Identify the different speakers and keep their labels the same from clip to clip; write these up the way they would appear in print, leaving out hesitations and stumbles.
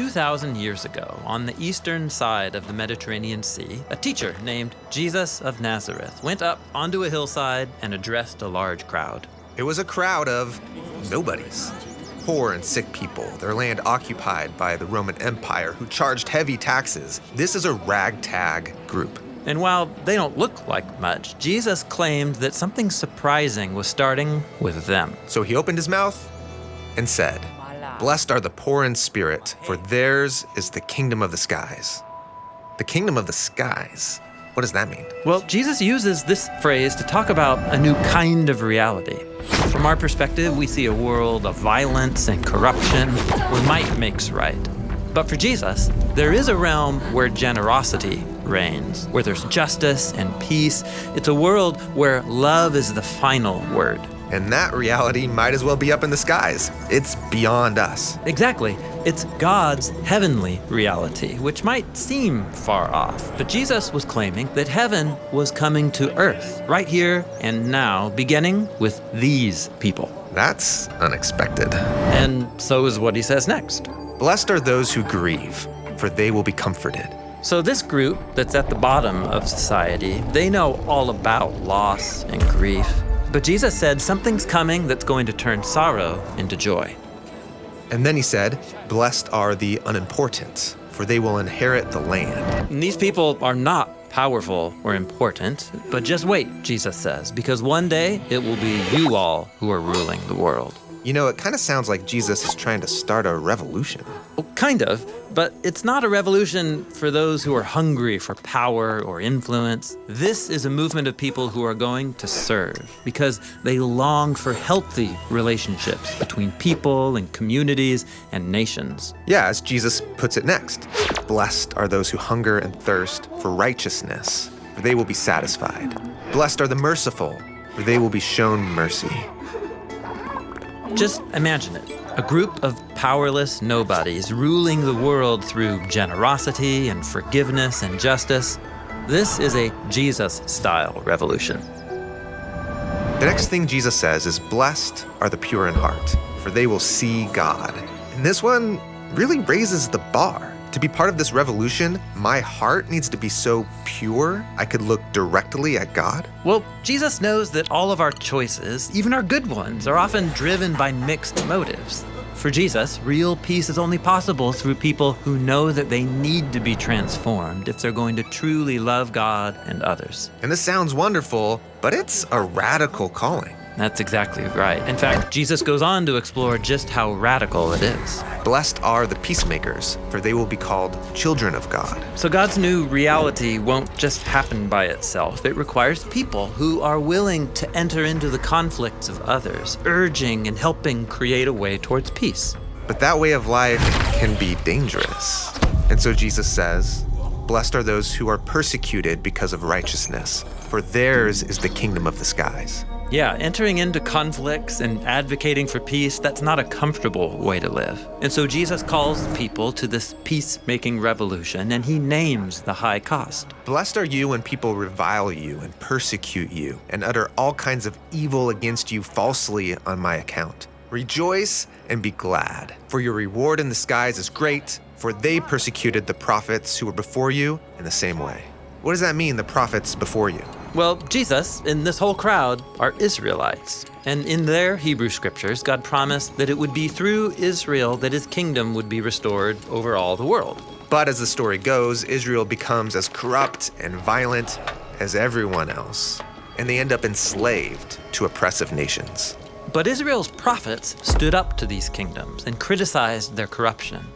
Speaker 1: 2,000 years ago, on the eastern side of the Mediterranean Sea, a teacher named Jesus of Nazareth went up onto a hillside and addressed a large crowd.
Speaker 2: It was a crowd of nobodies. Poor and sick people, their land occupied by the Roman Empire, who charged heavy taxes. This is a ragtag group.
Speaker 1: And while they don't look like much, Jesus claimed that something surprising was starting with them.
Speaker 2: So he opened his mouth and said, "Blessed are the poor in spirit, for theirs is the kingdom of the skies." The kingdom of the skies? What does that mean?
Speaker 1: Well, Jesus uses this phrase to talk about a new kind of reality. From our perspective, we see a world of violence and corruption where might makes right. But for Jesus, there is a realm where generosity reigns, where there's justice and peace. It's a world where love is the final word.
Speaker 2: And that reality might as well be up in the skies. It's beyond us.
Speaker 1: Exactly. It's God's heavenly reality, which might seem far off. But Jesus was claiming that heaven was coming to earth, right here and now, beginning with these people.
Speaker 2: That's unexpected.
Speaker 1: And so is what he says next.
Speaker 2: Blessed are those who grieve, for they will be comforted.
Speaker 1: So this group that's at the bottom of society, they know all about loss and grief. But Jesus said something's coming that's going to turn sorrow into joy.
Speaker 2: And then he said, "Blessed are the unimportant, for they will inherit the land."
Speaker 1: And these people are not powerful or important, but just wait, Jesus says, because one day it will be you all who are ruling the world.
Speaker 2: You know, it kind of sounds like Jesus is trying to start a revolution.
Speaker 1: Well, kind of, but it's not a revolution for those who are hungry for power or influence. This is a movement of people who are going to serve because they long for healthy relationships between people and communities and nations.
Speaker 2: Yeah, as Jesus puts it next. Blessed are those who hunger and thirst for righteousness, for they will be satisfied. Blessed are the merciful, for they will be shown mercy.
Speaker 1: Just imagine it. A group of powerless nobodies ruling the world through generosity and forgiveness and justice. This is a Jesus-style revolution.
Speaker 2: The next thing Jesus says is, "Blessed are the pure in heart, for they will see God." And this one really raises the bar. To be part of this revolution, my heart needs to be so pure I could look directly at God.
Speaker 1: Well, Jesus knows that all of our choices, even our good ones, are often driven by mixed motives. For Jesus, real peace is only possible through people who know that they need to be transformed if they're going to truly love God and others.
Speaker 2: And this sounds wonderful, but it's a radical calling.
Speaker 1: That's exactly right. In fact, Jesus goes on to explore just how radical it is.
Speaker 2: Blessed are the peacemakers, for they will be called children of God.
Speaker 1: So God's new reality won't just happen by itself. It requires people who are willing to enter into the conflicts of others, urging and helping create a way towards peace.
Speaker 2: But that way of life can be dangerous. And so Jesus says, "Blessed are those who are persecuted because of righteousness, for theirs is the kingdom of the skies."
Speaker 1: Yeah, entering into conflicts and advocating for peace, that's not a comfortable way to live. And so Jesus calls people to this peacemaking revolution, and he names the high cost.
Speaker 2: Blessed are you when people revile you and persecute you and utter all kinds of evil against you falsely on my account. Rejoice and be glad, for your reward in the skies is great, for they persecuted the prophets who were before you in the same way. What does that mean, the prophets before you?
Speaker 1: Well, Jesus and this whole crowd are Israelites. And in their Hebrew scriptures, God promised that it would be through Israel that his kingdom would be restored over all the world.
Speaker 2: But as the story goes, Israel becomes as corrupt and violent as everyone else, and they end up enslaved to oppressive nations.
Speaker 1: But Israel's prophets stood up to these kingdoms and criticized their corruption.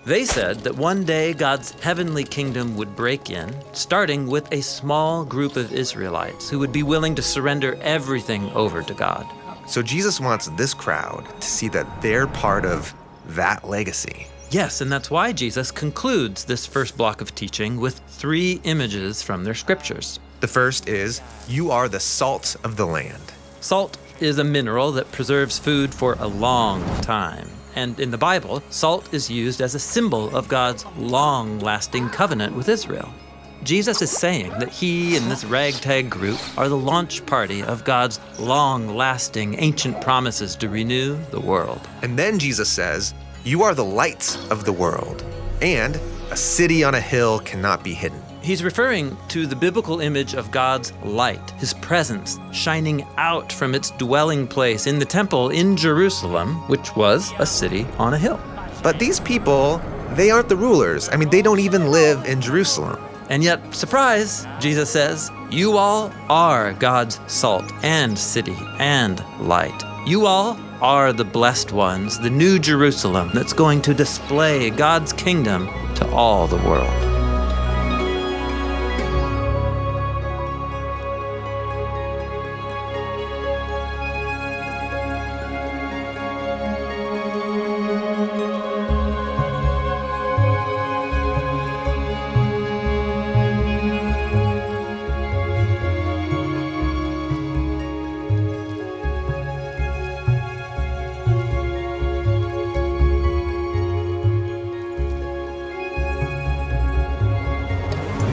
Speaker 1: They said that one day God's heavenly kingdom would break in, starting with a small group of Israelites who would be willing to surrender everything over to God.
Speaker 2: So Jesus wants this crowd to see that they're part of that legacy.
Speaker 1: Yes, and that's why Jesus concludes this first block of teaching with 3 images from their scriptures.
Speaker 2: The first is, "You are the salt of the land."
Speaker 1: Salt is a mineral that preserves food for a long time. And in the Bible, salt is used as a symbol of God's long-lasting covenant with Israel. Jesus is saying that he and this ragtag group are the launch party of God's long-lasting ancient promises to renew the world.
Speaker 2: And then Jesus says, "You are the light of the world." And a city on a hill cannot be hidden.
Speaker 1: He's referring to the biblical image of God's light, his presence shining out from its dwelling place in the temple in Jerusalem, which was a city on a hill.
Speaker 2: But these people, they aren't the rulers. They don't even live in Jerusalem.
Speaker 1: And yet, surprise, Jesus says, you all are God's salt and city and light. You all are the blessed ones, the new Jerusalem that's going to display God's kingdom to all the world.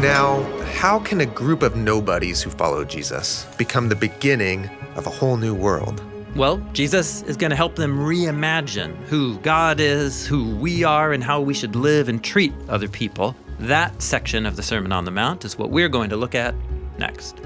Speaker 2: Now, how can a group of nobodies who follow Jesus become the beginning of a whole new world?
Speaker 1: Well, Jesus is going to help them reimagine who God is, who we are, and how we should live and treat other people. That section of the Sermon on the Mount is what we're going to look at next.